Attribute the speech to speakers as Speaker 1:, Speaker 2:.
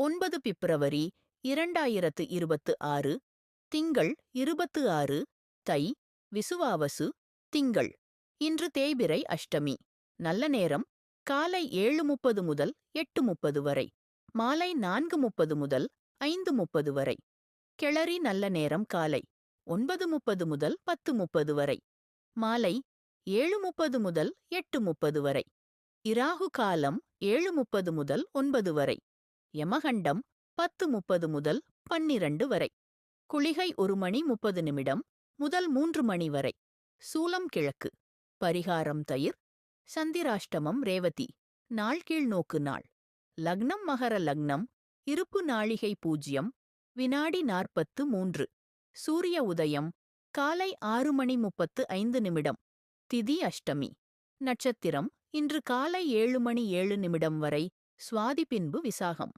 Speaker 1: 9 பிப்ரவரி 2026 திங்கள் 26 தை விசுவாவசு திங்கள். இன்று தேய்பிறை அஷ்டமி. நல்ல நேரம் காலை 7:30 முதல் 8:30 வரை, மாலை 4:30 முதல் 5:30 வரை. கிளறி நல்ல நேரம் காலை 9:30 முதல் 10:30 வரை, மாலை 7:30 முதல் 8:30 வரை. இராகு காலம் 7:30 முதல் 9 வரை. யமகண்டம் 10:30 முதல் 12 வரை. குளிகை 1 மணி 30 நிமிடம் முதல் 3 மணி வரை. சூலம் கிழக்கு. பரிகாரம் தயிர். சந்திராஷ்டமம் ரேவதி. நாள் கீழ்நோக்கு நாள். லக்னம் மகர லக்னம். இருப்பு நாழிகை 0 வினாடி 43. சூரிய உதயம் காலை 6 மணி 35 நிமிடம். திதி அஷ்டமி. நட்சத்திரம் இன்று காலை 7 மணி 7 நிமிடம் வரை. சுவாதி பின்பு விசாகம்.